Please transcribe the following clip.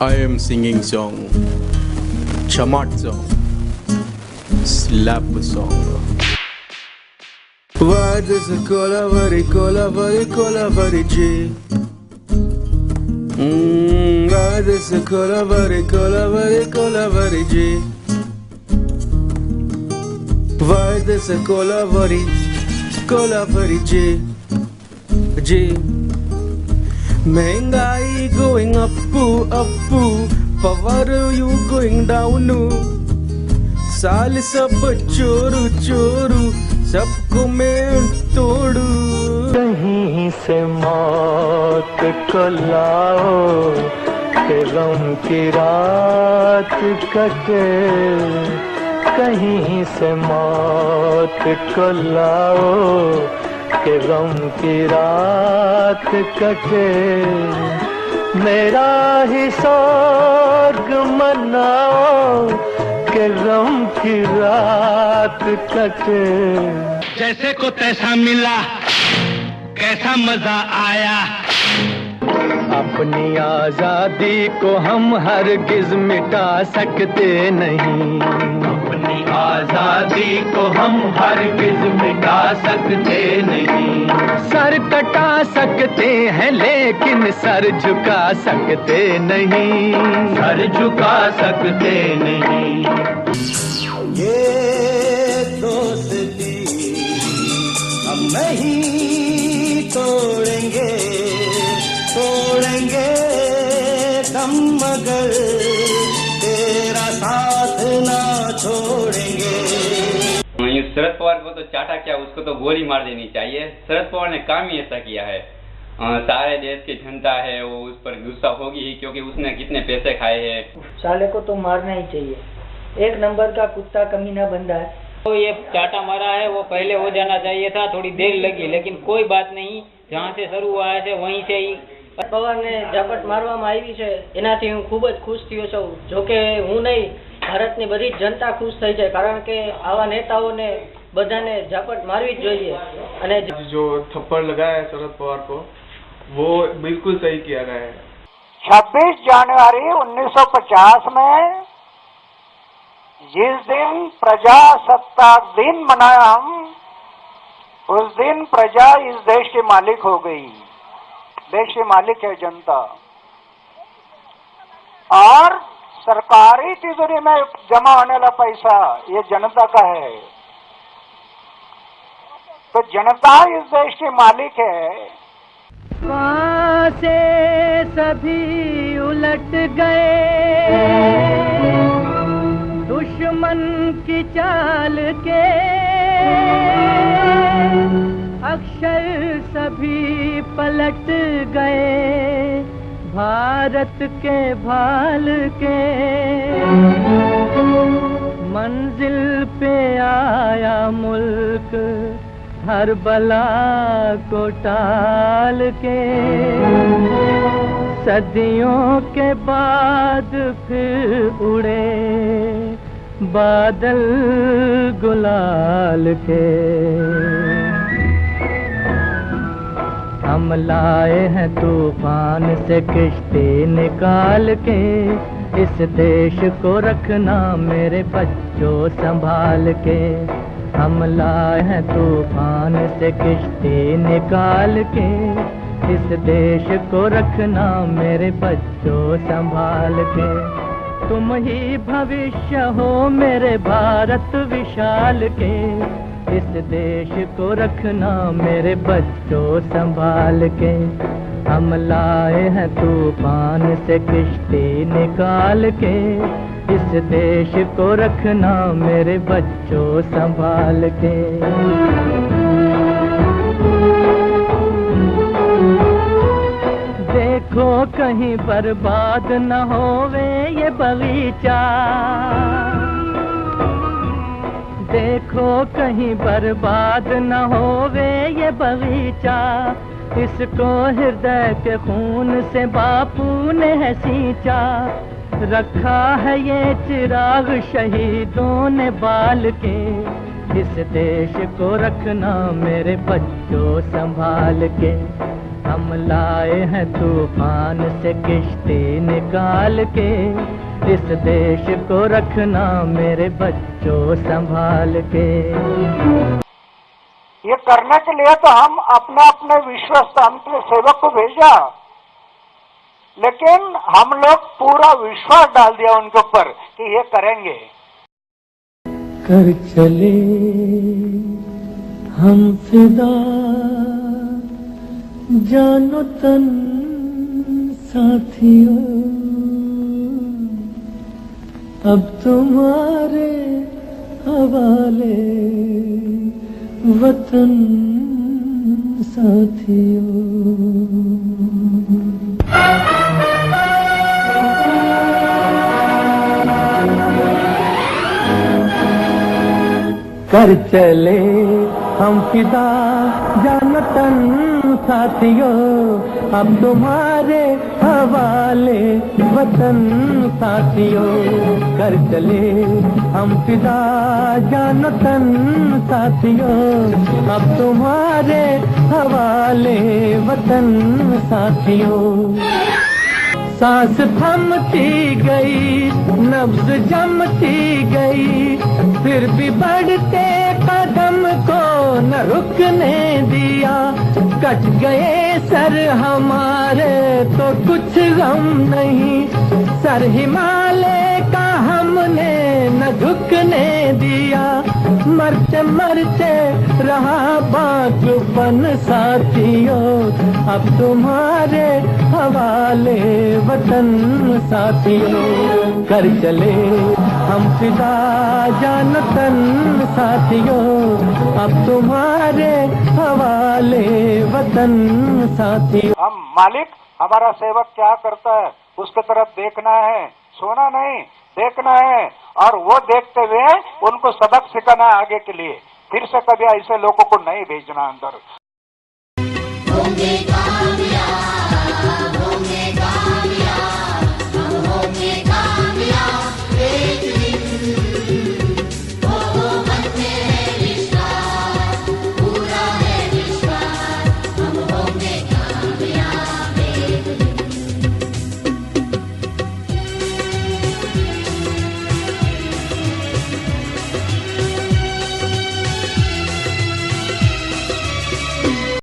I am singing song, chamat song, slap song. Why does a colavari G? Why does a colavari G? Why does a colavari G? G. Mengai going up, power you going down. साल सब चोरू चोरू सबको मैं तोड़ू। कहीं से मौत को लाओ कि गम की रात कटे, कहीं से मौत को लाओ कि गम की रात कटे। मेरा ही सोग मनाओ कि गम की रात कटे। जैसे को तैसा मिला, कैसा मजा आया। अपनी आजादी को हम हरगिज मिटा सकते नहीं, अपनी आजादी को हम हरगिज मिटा सकते नहीं। सर कटा सकते हैं लेकिन सर झुका सकते नहीं, सर झुका सकते नहीं। ये दोस्ती हम नहीं तोड़ेंगे, तोड़ेंगे दम मगर तेरा साथ ना छोड़ेंगे। शरद पवार को तो चाटा क्या, उसको तो गोली मार देनी चाहिए। शरद पवार ने काम ही ऐसा किया है। सारे देश की जनता है वो उस पर गुस्सा होगी ही, क्योंकि उसने कितने पैसे खाए हैं। साले को तो मारना ही चाहिए, एक नंबर का कुत्ता कमीना बंदा है। तो ये चाटा मारा है वो पहले हो जाना चाहिए था, थोड़ी देर लगी लेकिन कोई बात नहीं, जहाँ से शुरू हुआ है वहीं से ही। પવારને ઝાપટ મારવામાં આવી છે એનાથી હું ખૂબ જ ખુશ થયો છું। જોકે હું નહીં, ભારતની બધી જ જનતા ખુશ થઈ છે, કારણ કે આવા નેતાઓને બધાને ઝાપટ મારવી જ જોઈએ। અને जो थप्पड़ लगाया है शरद पवार को वो बिल्कुल सही किया गया है। 26 जनवरी 1950 में जिस दिन प्रजासत्ताक दिन मनाया हम, उस दिन प्रजा इस देश के मालिक हो गई। देश के मालिक है जनता, और सरकारी तिजोरी में जमा होने वाला पैसा ये जनता का है। तो जनता इस देश के मालिक है। वहाँ से सभी उलट गए दुश्मन की चाल के, अक्षर सभी पलट गए भारत के भाल के। मंजिल पे आया मुल्क हर बला को टाल के, सदियों के बाद फिर उड़े बादल गुलाल के। हम लाए हैं तूफान से किश्ती निकाल के, इस देश को रखना मेरे बच्चों संभाल के। हम लाए हैं तूफान से किश्ती निकाल के, इस देश को रखना मेरे बच्चों संभाल के। तुम ही भविष्य हो मेरे भारत विशाल के, इस देश को रखना मेरे बच्चों संभाल के। हम लाए हैं तूफान से किश्ती निकाल के, इस देश को रखना मेरे बच्चों संभाल के। देखो कहीं बर्बाद न होवे ये बगीचा, देखो कहीं बर्बाद न होवे ये बगीचा। इसको हृदय के खून से बापू ने है सींचा, रखा है ये चिराग शहीदों ने बाल के। इस देश को रखना मेरे बच्चों संभाल के। हम लाए हैं तूफान से किश्ती निकाल के, इस देश को रखना मेरे बच्चों संभाल के। ये करने के लिए तो हम अपने अपने विश्वस्त अंतर सेवक को भेजा, लेकिन हम लोग पूरा विश्वास डाल दिया उनके ऊपर कि ये करेंगे। कर चले हम फिदा जानो तन साथियों, अब तुम्हारे हवाले वतन साथियों। कर चले हम फिदा जानो तन साथियों, अब तुम्हारे हवाले वतन साथियों। कर चले हम फिदा जानो तन साथियों, अब तुम्हारे हवाले वतन साथियों। सांस थमती गई, नब्ज जमती गई, फिर भी बढ़ते कदम को न रुकने दिया। कट गए सर हमारे तो कुछ गम नहीं, सर हिमालय का हमने न झुकने दिया। मरते मरते रहा बागबान साथियों, अब तुम्हारे हवाले वतन साथियों। कर चले हम फिदा जानो तन साथियों, अब तुम्हारे हवाले वतन साथियों। हम मालिक हमारा सेवक क्या करता है उसके तरफ देखना है, सोना नहीं देखना है, और वो देखते हुए उनको सबक सिखाना है आगे के लिए। फिर से कभी ऐसे लोगों को नहीं भेजना अंदर।